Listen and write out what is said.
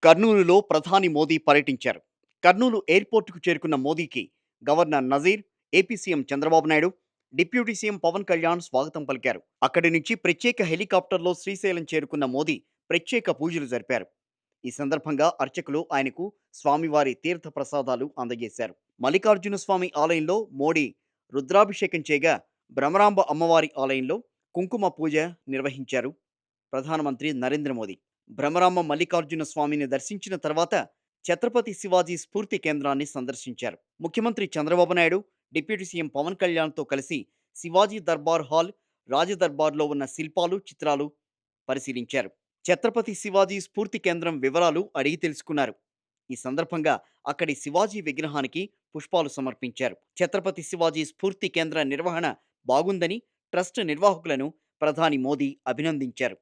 కర్నూలులో ప్రధాని మోదీ పర్యటించారు. కర్నూలు ఎయిర్‌పోర్ట్‌కు చేరుకున్న మోదీకి governor Nazeer, AP CM Chandrababu Naidu, deputy CM Pawan Kalyan స్వాగతం పలికారు. అక్కడి నుంచి ప్రత్యేక హెలికాప్టర్‌లో శ్రీశైలం చేరుకున్న మోదీ ప్రత్యేక పూజలు జరిపారు. ఈ సందర్భంగా అర్చకులు ఆయనకు స్వామివారి తీర్థ ప్రసాదాలు అందజేశారు. మల్లికార్జున స్వామి ఆలయంలో మోడీ రుద్రాభిషేకం చేయగా, భ్రమరాంబ అమ్మవారి ఆలయంలో కుంకుమ పూజ నిర్వహించారు ప్రధానమంత్రి నరేంద్ర మోదీ. భ్రమరాంబ మల్లికార్జున స్వామిని దర్శించిన తర్వాత ఛత్రపతి శివాజీ స్ఫూర్తి కేంద్రాన్ని సందర్శించారు. ముఖ్యమంత్రి చంద్రబాబు నాయుడు, డిప్యూటీ సీఎం పవన్ కళ్యాణ్తో కలిసి శివాజీ దర్బార్ హాల్, రాజదర్బార్లో ఉన్న శిల్పాలు, చిత్రాలు పరిశీలించారు. ఛత్రపతి శివాజీ స్ఫూర్తి కేంద్రం వివరాలు అడిగి తెలుసుకున్నారు. ఈ సందర్భంగా అక్కడి శివాజీ విగ్రహానికి పుష్పాలు సమర్పించారు. ఛత్రపతి శివాజీ స్ఫూర్తి కేంద్ర నిర్వహణ బాగుందని ట్రస్ట్ నిర్వాహకులను ప్రధాని మోదీ అభినందించారు.